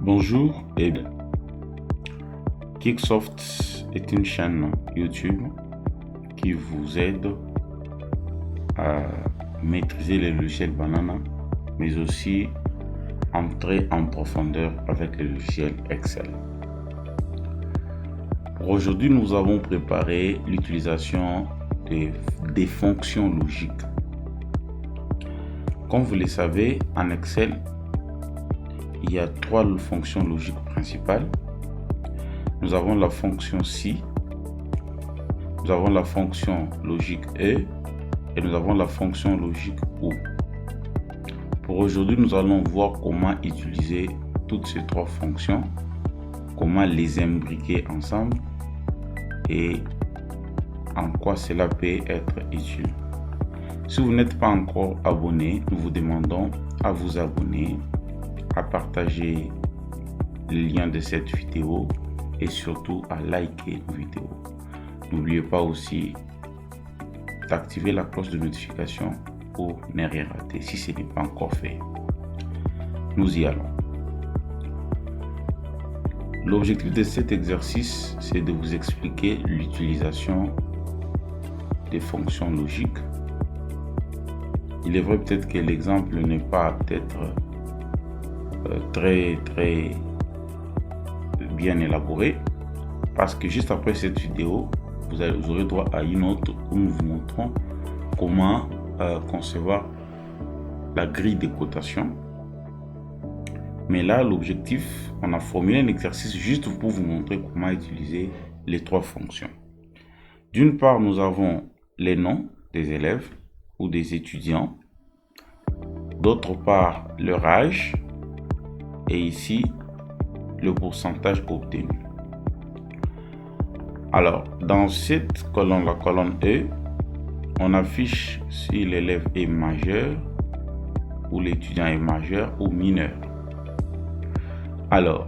Bonjour et bien. Kicksoft est une chaîne YouTube qui vous aide à maîtriser les logiciels Banana, mais aussi entrer en profondeur avec les logiciels Excel. Pour aujourd'hui, nous avons préparé l'utilisation des fonctions logiques. Comme vous le savez, en Excel, il y a trois fonctions logiques principales. Nous avons la fonction si, nous avons la fonction logique et nous avons la fonction logique ou. Pour aujourd'hui, nous allons voir comment utiliser toutes ces trois fonctions, comment les imbriquer ensemble et en quoi cela peut être utile. Si vous n'êtes pas encore abonné, nous vous demandons à vous abonner, à partager le lien de cette vidéo et surtout à liker la vidéo. N'oubliez pas aussi d'activer la cloche de notification pour ne rien rater si ce n'est pas encore fait. Nous y allons. L'objectif de cet exercice, c'est de vous expliquer l'utilisation des fonctions logiques. Il est vrai peut-être que l'exemple n'est pas peut-être très bien élaboré, parce que juste après cette vidéo, vous aurez droit à une autre où nous vous montrons comment concevoir la grille des cotations. Mais là, l'objectif, on a formulé un exercice juste pour vous montrer comment utiliser les trois fonctions. D'une part, nous avons les noms des élèves ou des étudiants. D'autre part, leur âge. Et ici, le pourcentage obtenu. Alors, dans cette colonne, la colonne E, on affiche si l'élève est majeur ou l'étudiant est majeur ou mineur. Alors,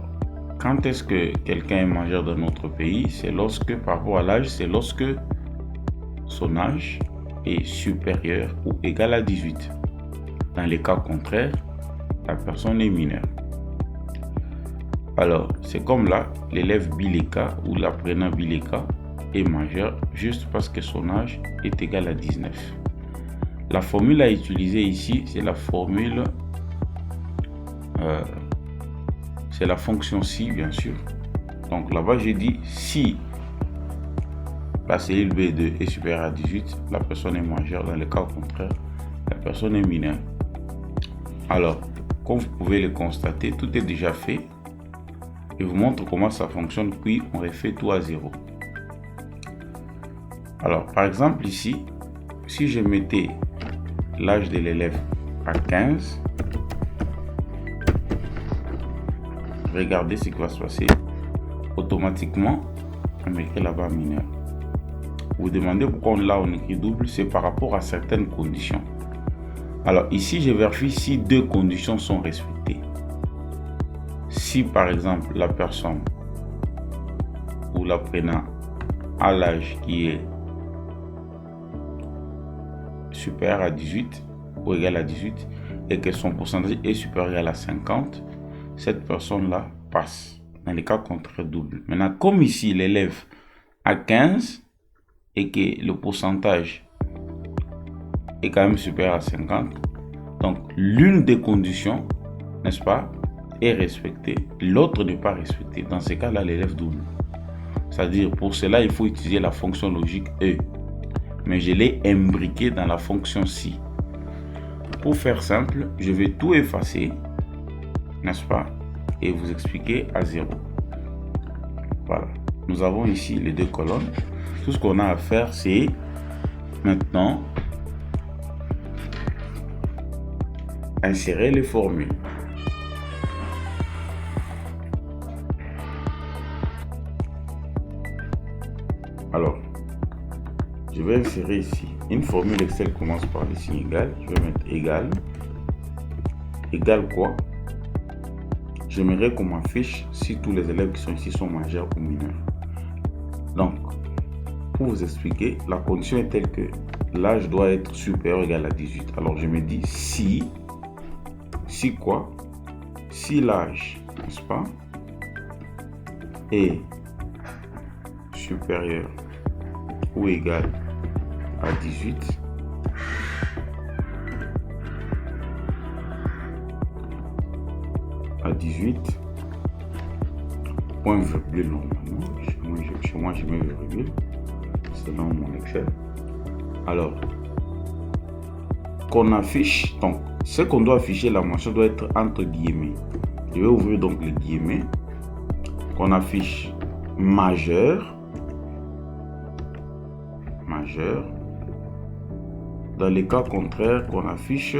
quand est-ce que quelqu'un est majeur dans notre pays? C'est lorsque, par rapport à l'âge, c'est lorsque son âge est supérieur ou égal à 18. Dans les cas contraires, la personne est mineure. Alors, c'est comme là, l'élève Bileka ou l'apprenant Bileka est majeur juste parce que son âge est égal à 19. La formule à utiliser ici, c'est la formule, c'est la fonction si, bien sûr. Donc là-bas, j'ai dit si la cellule B2 est supérieure à 18, la personne est majeure. Dans le cas contraire, la personne est mineure. Alors, comme vous pouvez le constater, tout est déjà fait. Je vous montre comment ça fonctionne, puis on refait tout à zéro. Alors, par exemple ici, si je mettais l'âge de l'élève à 15, regardez ce qui va se passer. Automatiquement, on mettrait là-bas mineur. Vous demandez pourquoi là on écrit double, c'est par rapport à certaines conditions. Alors ici, je vérifie si deux conditions sont respectées. Si par exemple la personne ou l'apprenant a l'âge qui est supérieur à 18 ou égal à 18 et que son pourcentage est supérieur à 50, cette personne-là passe. Dans les cas contraires, double. Maintenant, comme ici l'élève a 15 et que le pourcentage est quand même supérieur à 50, donc l'une des conditions, n'est-ce pas, est respectée, l'autre n'est pas respectée. Dans ce cas-là, l'élève double. C'est-à-dire, pour cela, il faut utiliser la fonction logique E. Mais je l'ai imbriqué dans la fonction si. Pour faire simple, je vais tout effacer, n'est-ce pas, et vous expliquer à zéro. Voilà. Nous avons ici les deux colonnes. Tout ce qu'on a à faire, c'est maintenant insérer les formules. Alors, je vais insérer ici une formule Excel commence par le signe égal. Je vais mettre égal. Égal quoi? J'aimerais qu'on m'affiche si tous les élèves qui sont ici sont majeurs ou mineurs. Donc, pour vous expliquer, la condition est telle que l'âge doit être supérieur ou égal à 18. Alors, je me dis si quoi? Si l'âge n'est-ce pas, est supérieur ou égal à 18, point virgule normalement, chez moi je mets virgule selon mon Excel. Alors, qu'on affiche, donc ce qu'on doit afficher, la mention doit être entre guillemets. Je vais ouvrir donc les guillemets. Qu'on affiche majeur. Dans les cas contraires, qu'on affiche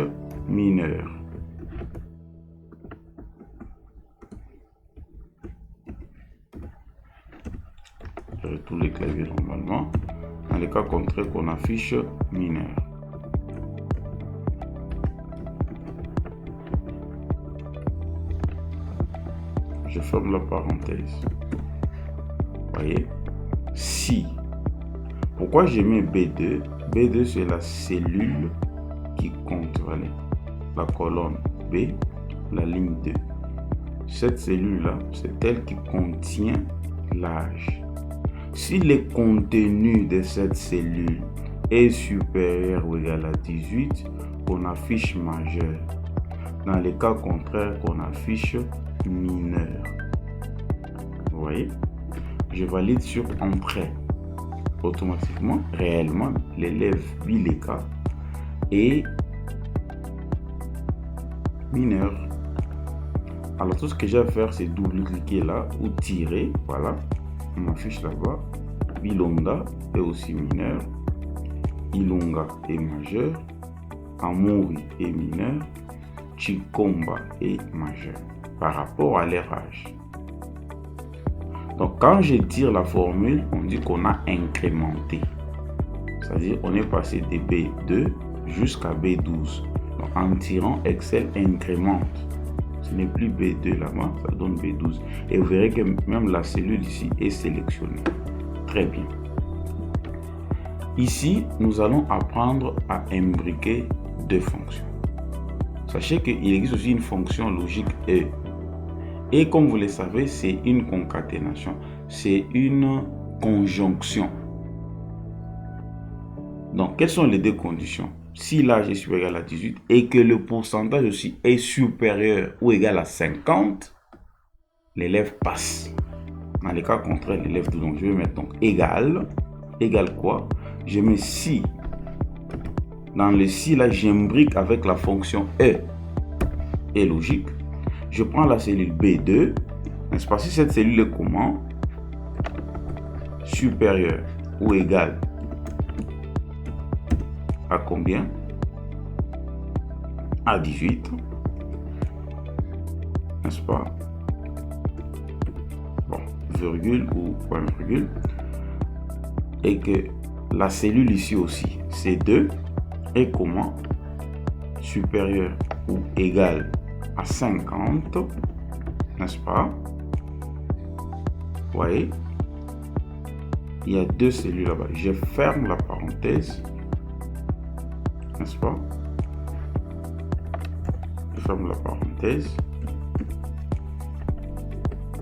mineur. Tous les claviers normalement. Dans les cas contraires, qu'on affiche mineur. Je ferme la parenthèse. Voyez, si. Pourquoi j'ai mis B2? B2 c'est la cellule qui compte. Voilà. La colonne B, la ligne 2. Cette cellule là, c'est elle qui contient l'âge. Si le contenu de cette cellule est supérieur ou égal à 18, on affiche majeur. Dans les cas contraires, qu'on affiche mineur. Vous voyez, je valide sur entrée. Automatiquement, réellement, l'élève vit les cas et mineur. Alors tout ce que j'ai à faire, c'est double-cliquer là ou tirer. Voilà, on m'affiche là-bas. Bilonda est aussi mineur. Ilonga est majeur. Amori est mineur. Chikomba est majeur par rapport à leur âge. Donc quand je tire la formule, on dit qu'on a incrémenté. C'est-à-dire on est passé de B2 jusqu'à B12. Donc en tirant, Excel incrémente. Ce n'est plus B2 là-bas, ça donne B12. Et vous verrez que même la cellule ici est sélectionnée. Très bien. Ici, nous allons apprendre à imbriquer deux fonctions. Sachez qu'il existe aussi une fonction logique E. Et comme vous le savez, c'est une concaténation. C'est une conjonction. Donc, quelles sont les deux conditions? Si l'âge est supérieur à 18 et que le pourcentage aussi est supérieur ou égal à 50, l'élève passe. Dans les cas contraires, l'élève tout. Donc, je vais mettre donc égal. Égal quoi? Je mets si. Dans le si, là, j'imbrique avec la fonction E. Et logique. Je prends la cellule B2. N'est-ce pas? Si cette cellule est comment? Supérieure ou égale à combien? À 18. N'est-ce pas? Bon, virgule ou point virgule. Et que la cellule ici aussi, C2, est comment? Supérieure ou égale à 50. N'est-ce pas? Vous voyez? Il y a deux cellules là-bas. Je ferme la parenthèse. N'est-ce pas? Je ferme la parenthèse.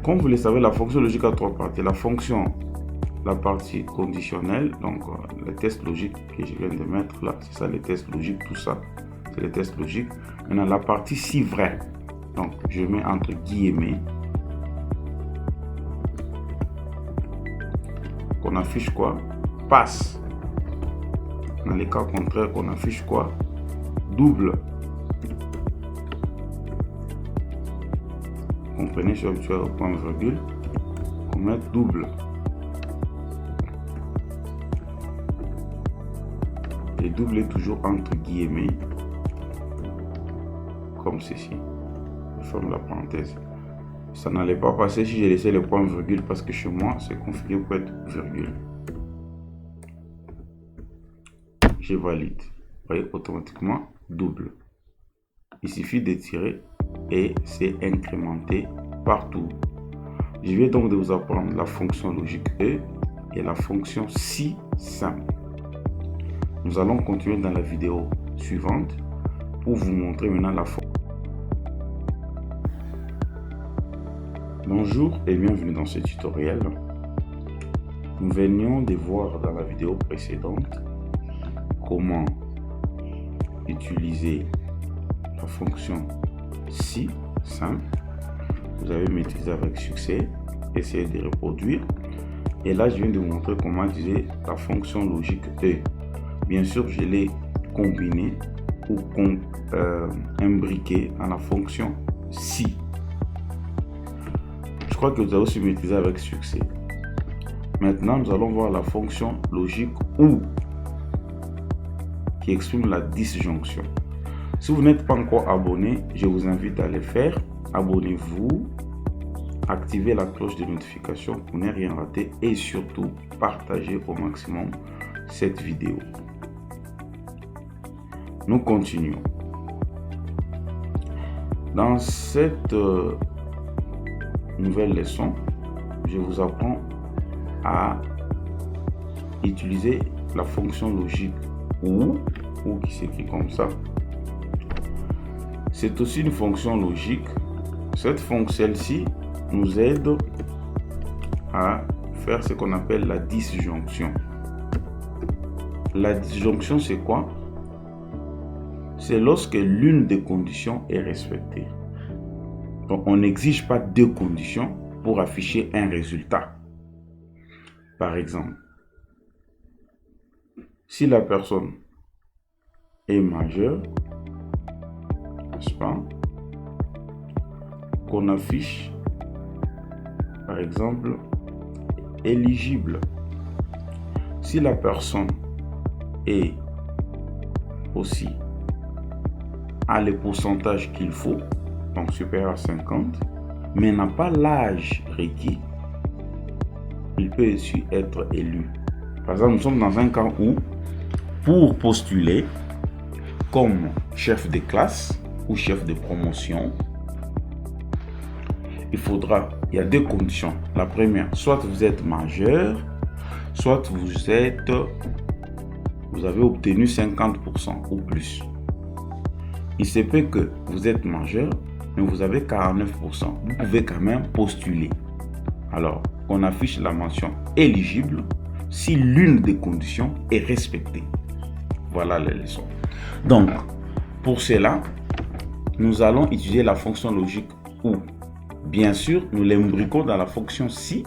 Comme vous le savez, la fonction logique a trois parties. La fonction, la partie conditionnelle, donc les tests logiques que je viens de mettre là, c'est ça les tests logiques, tout ça, c'est les tests logiques. Maintenant, la partie si vrai, donc je mets entre guillemets, qu'on affiche quoi? Passe. Dans les cas contraires, qu'on affiche quoi? Double. Comprenez, je suis habitué au point virgule, qu'on met double. Et double est toujours entre guillemets, comme ceci. Je ferme la parenthèse. Ça n'allait pas passer si j'ai laissé le point virgule parce que chez moi, c'est configuré pour être virgule. Je valide. Vous voyez, automatiquement, double. Il suffit de tirer et c'est incrémenté partout. Je viens donc de vous apprendre la fonction logique E et la fonction si simple. Nous allons continuer dans la vidéo suivante pour vous montrer maintenant la fonction. Bonjour et bienvenue dans ce tutoriel. Nous venions de voir dans la vidéo précédente comment utiliser la fonction si simple. Vous avez maîtrisé avec succès, essayez de reproduire. Et là, je viens de vous montrer comment utiliser la fonction logique E. Bien sûr, je l'ai combiné ou imbriqué à la fonction si. Je crois que vous avez aussi maîtrisé avec succès. Maintenant, nous allons voir la fonction logique OU qui exprime la disjonction. Si vous n'êtes pas encore abonné, je vous invite à le faire. Abonnez-vous, activez la cloche de notification pour ne rien rater et surtout partagez au maximum cette vidéo. Nous continuons. Dans cette nouvelle leçon, je vous apprends à utiliser la fonction logique OU qui s'écrit comme ça. C'est aussi une fonction logique. Cette fonction, celle-ci, nous aide à faire ce qu'on appelle la disjonction. La disjonction, c'est quoi? C'est lorsque l'une des conditions est respectée. Donc, on n'exige pas deux conditions pour afficher un résultat. Par exemple, si la personne est majeure, n'est-ce pas, qu'on affiche, par exemple, éligible. Si la personne est aussi a le pourcentage qu'il faut, donc supérieur à 50, mais n'a pas l'âge requis, il peut aussi être élu. Par exemple, nous sommes dans un cas où, pour postuler comme chef de classe ou chef de promotion, il y a deux conditions. La première, soit vous êtes majeur, soit vous avez obtenu 50% ou plus. Il se peut que vous êtes majeur, mais vous avez 49%. Vous pouvez quand même postuler. Alors, on affiche la mention éligible si l'une des conditions est respectée. Voilà les leçons. Donc, pour cela, nous allons utiliser la fonction logique OU. Bien sûr, nous l'imbriquons dans la fonction si.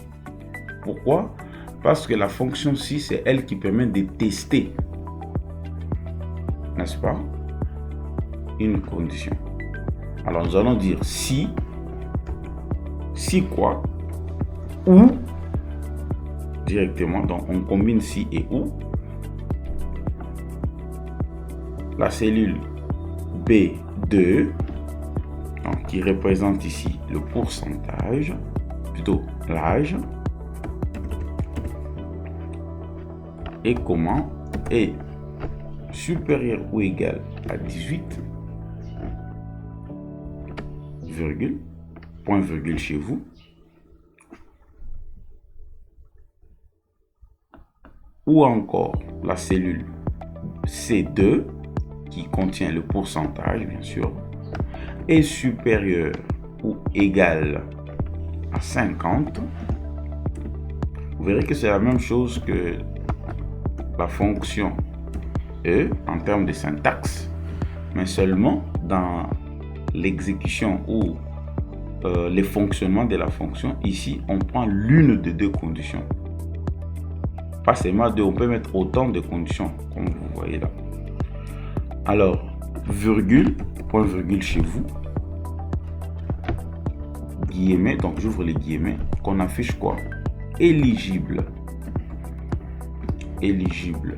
Pourquoi? Parce que la fonction si, c'est elle qui permet de tester, n'est-ce pas, une condition. Alors, nous allons dire si quoi, ou directement. Donc, on combine si et ou. La cellule B2, donc, qui représente ici le pourcentage, plutôt l'âge, et comment est supérieur ou égal à 18, virgule, point virgule chez vous, ou encore la cellule C2 qui contient le pourcentage, bien sûr, est supérieur ou égal à 50. Vous verrez que c'est la même chose que la fonction E en termes de syntaxe, mais seulement dans l'exécution ou le fonctionnement de la fonction. Ici, on prend l'une des deux conditions. Pas seulement deux, on peut mettre autant de conditions, comme vous voyez là. Alors, virgule, point virgule chez vous, guillemets, donc j'ouvre les guillemets, qu'on affiche quoi? Éligible. Éligible.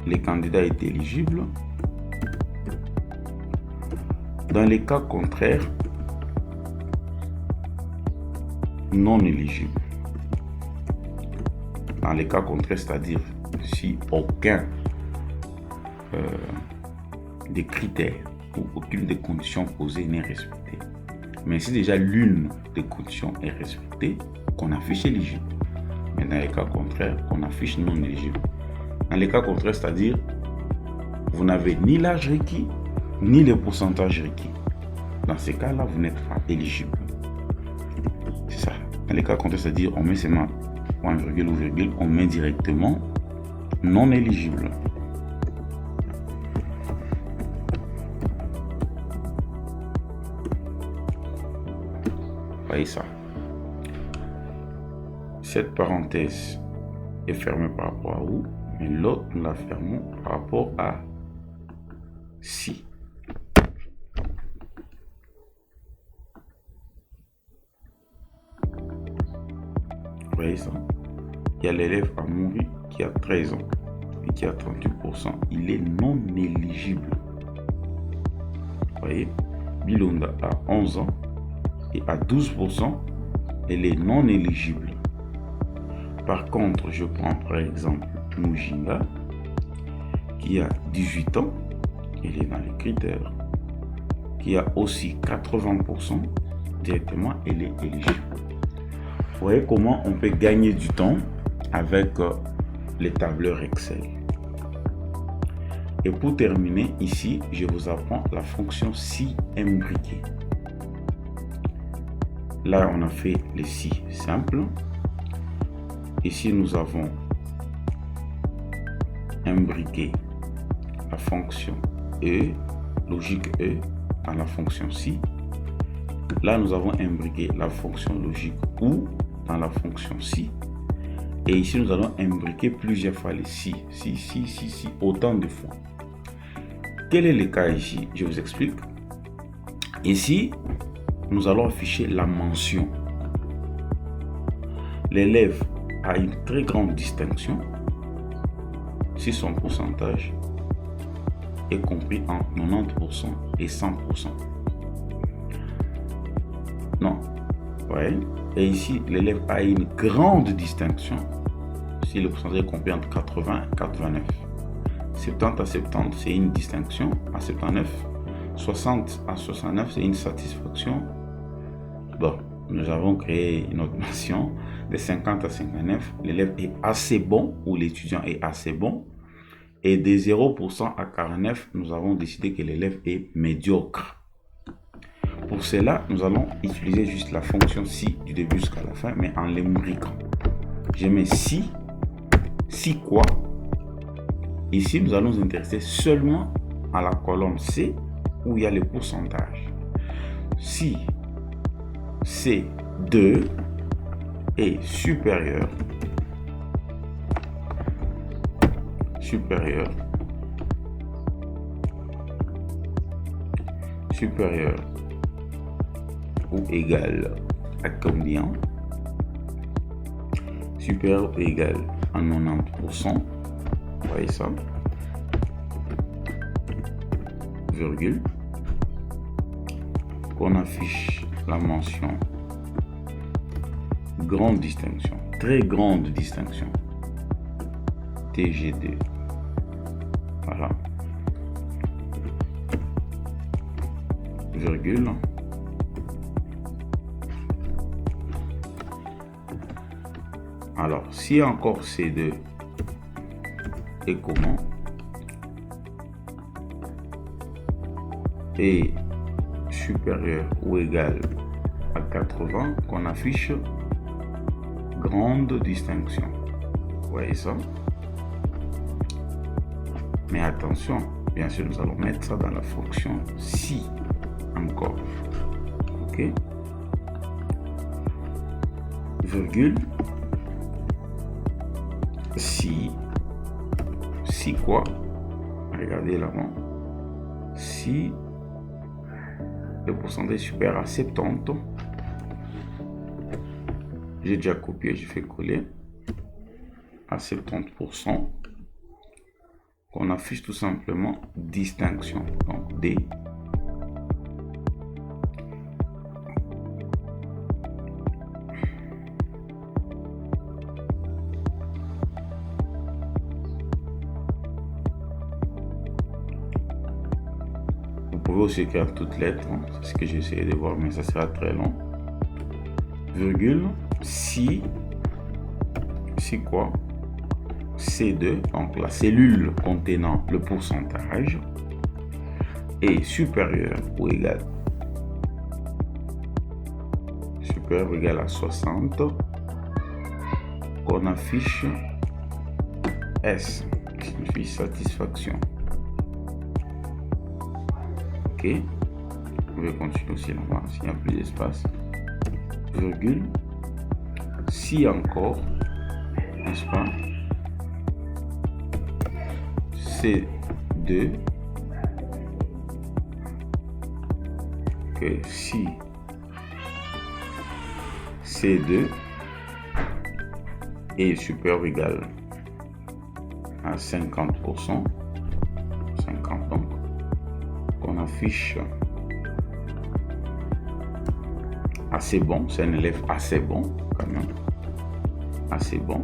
Les candidats est éligible. Dans les cas contraires, non éligible. Dans les cas contraires, c'est-à-dire si aucun des critères ou aucune des conditions posées n'est respectée. Mais si déjà l'une des conditions est respectée, qu'on affiche éligible. Mais dans les cas contraires, qu'on affiche non éligible. Dans les cas contraires, c'est-à-dire vous n'avez ni l'âge requis, ni le pourcentage requis. dans ces cas-là, vous n'êtes pas éligible. C'est ça. Dans les cas contraires, c'est-à-dire on met seulement point virgule ou virgule, on met directement non éligible. Voyez ça. Cette parenthèse est fermée par rapport à où, mais l'autre nous la fermons par rapport à si. Vous voyez ça? Il y a l'élève Amouri qui a 13 ans et qui a 38%. Il est non éligible. Vous voyez? Bilonda a 11 ans et à 12%, elle est non éligible. Par contre, je prends par exemple Mujinga qui a 18 ans, elle est dans les critères, qui a aussi 80%, directement elle est éligible. Vous voyez comment on peut gagner du temps avec les tableurs Excel. Et pour terminer, ici, je vous apprends la fonction si imbriquée. Là, on a fait les si simples. Ici, nous avons imbriqué la fonction E, logique E, dans la fonction si. Là, nous avons imbriqué la fonction logique OU dans la fonction si. Et ici, nous allons imbriquer plusieurs fois les si, autant de fois. Quel est le cas ici? Je vous explique. Ici, nous allons afficher la mention. L'élève a une très grande distinction si son pourcentage est compris en 90% et 100%. Non. Ouais. Et ici, l'élève a une grande distinction si le pourcentage est compris entre 80 et 89. 70 à 70, c'est une distinction à 79. 60 à 69, c'est une satisfaction. Bon, nous avons créé une autre mention de 50 à 59. L'élève est assez bon ou l'étudiant est assez bon. Et de 0% à 49, nous avons décidé que l'élève est médiocre. Pour cela, nous allons utiliser juste la fonction si du début jusqu'à la fin, mais en l'imbriquant. Je mets si quoi. Ici, nous allons nous intéresser seulement à la colonne C où il y a le pourcentage. Si C2 est supérieur ou égal à combien? Supérieur ou égal à 90%. Vous voyez ça? Virgule. On affiche la mention grande distinction, très grande distinction, TG2. Voilà. Virgule. Alors, si encore C2 est comment? Et supérieur ou égal à 80, qu'on affiche grande distinction. Vous voyez ça? Mais attention, bien sûr, nous allons mettre ça dans la fonction si encore. Ok? Virgule. Si quoi? Regardez là-bas. Si le pourcentage est supérieur à 70, j'ai déjà copié, je fais coller à 70%, qu'on affiche tout simplement distinction, donc D. Vous pouvez aussi écrire toutes lettres, hein. C'est ce que j'ai essayé de voir, mais ça sera très long. Virgule, si quoi? C2, donc la cellule contenant le pourcentage, est supérieur ou égal supérieur ou égal à 60, qu'on affiche S, qui signifie satisfaction. Ok, vous pouvez continuer aussi là-bas s'il n'y a plus d'espace. Virgule, si encore, n'est-ce pas, C2, que si C2 est supérieur ou égal à 50%, 50 donc, qu'on affiche assez bon, c'est un élève assez bon quand même, assez bon.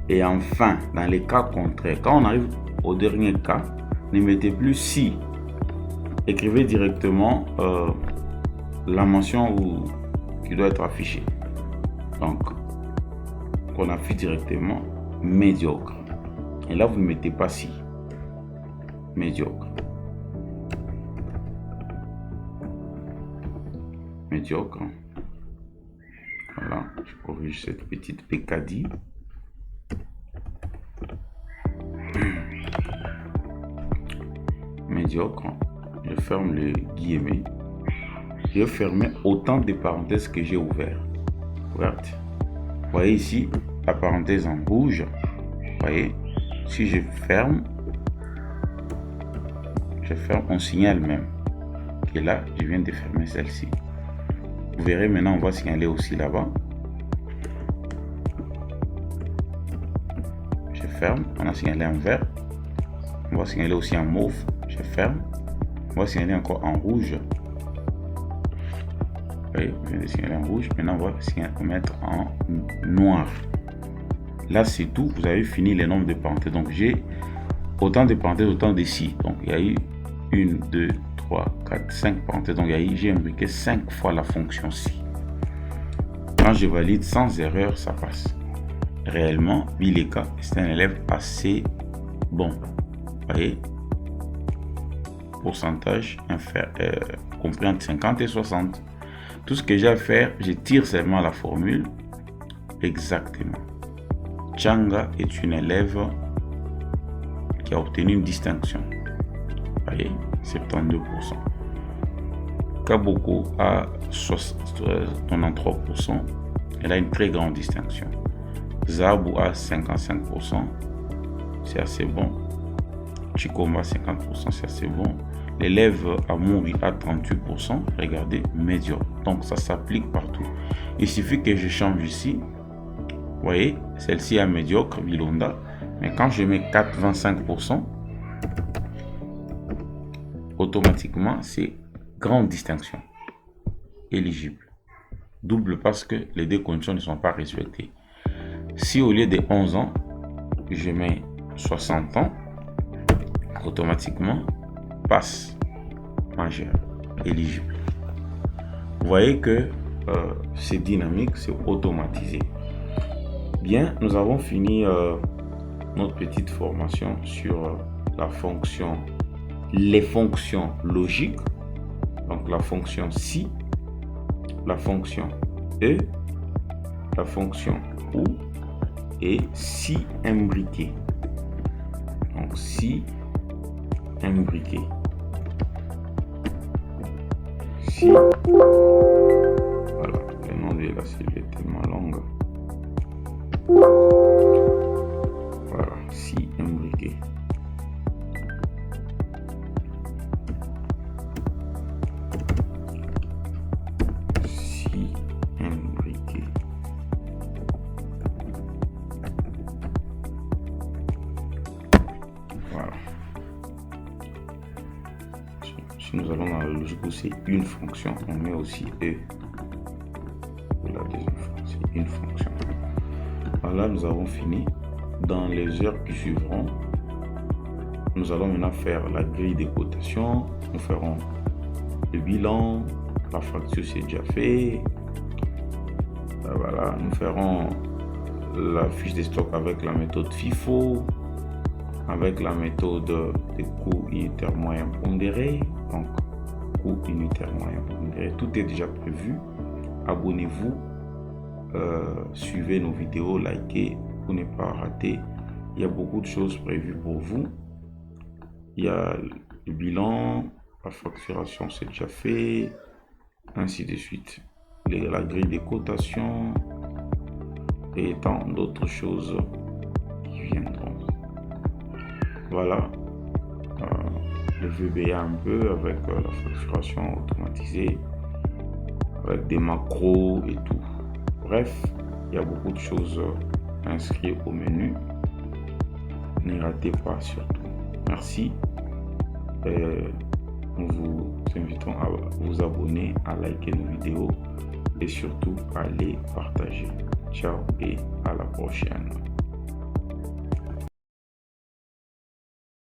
Et enfin, dans les cas contraires, quand on arrive au dernier cas, ne mettez plus si, écrivez directement la mention qui doit être affichée. Donc, on affiche directement médiocre. Et là, vous ne mettez pas si. Médiocre. Médiocre. Voilà, je corrige cette petite pécadille. Médiocre. Je ferme le guillemets. Je vais fermer autant de parenthèses que j'ai ouvertes. Vous voyez ici la parenthèse en rouge. Vous voyez, si je ferme, on signale même. Et là, je viens de fermer celle-ci. Vous verrez maintenant, on va signaler aussi là-bas. Je ferme, on a signalé en vert. On va signaler aussi en mauve. Je ferme. On va signaler encore en rouge. Oui, je viens de signaler en rouge. Maintenant, on va mettre en noir. Là, c'est tout. Vous avez fini les nombres de parenthèses. Donc, j'ai autant de parenthèses, autant de si. Donc, il y a eu 1, 2, 3, 4, 5 parenthèses. Donc, j'ai imbriqué 5 fois la fonction si. Quand je valide sans erreur, ça passe. Réellement, Bileka, c'est un élève assez bon. Vous voyez, pourcentage compris entre 50 et 60. Tout ce que j'ai à faire, je tire seulement la formule. Exactement. Changa est une élève qui a obtenu une distinction. Vous voyez, 72%. Kaboko a 93%. Elle a une très grande distinction. Zabu a 55%. C'est assez bon. Chikoma 50%, c'est assez bon. L'élève Amouri a 38%. Regardez, médiocre. Donc ça s'applique partout. Il suffit que je change ici. Vous voyez, celle-ci est médiocre, Bilonda. Mais quand je mets 4,25%, automatiquement, c'est grande distinction. Éligible. Double parce que les deux conditions ne sont pas respectées. Si au lieu de 11 ans, je mets 60 ans, automatiquement, passe majeur, éligible. Vous voyez que c'est dynamique, c'est automatisé. Bien, nous avons fini notre petite formation sur les fonctions logiques. Donc la fonction si, la fonction e, la fonction ou et si imbriqué. Donc si imbriqué. Si. Voilà, le nom de la cellule est tellement longue. Voilà, si imbriqué. Si imbriqué. Voilà. Si nous allons dans la logique où c'est une fonction, on met aussi E. La deuxième fois, c'est une fonction. Voilà, nous avons fini. Dans les heures qui suivront, nous allons maintenant faire la grille des cotations. Nous ferons le bilan, la fracture c'est déjà fait. Voilà, nous ferons la fiche de stock avec la méthode FIFO, avec la méthode de coût unitaire moyen pondéré. Donc, coût unitaire moyen pondéré, tout est déjà prévu. abonnez-vous, suivez nos vidéos, likez pour ne pas rater. Il y a beaucoup de choses prévues pour vous. Il y a le bilan, la facturation c'est déjà fait, ainsi de suite. La grille des cotations et tant d'autres choses qui viendront. Voilà, le VBA un peu avec la facturation automatisée, avec des macros et tout. Bref, il y a beaucoup de choses inscrites au menu. Ne ratez pas surtout. Merci. Nous vous invitons à vous abonner, à liker nos vidéos et surtout à les partager. Ciao et à la prochaine.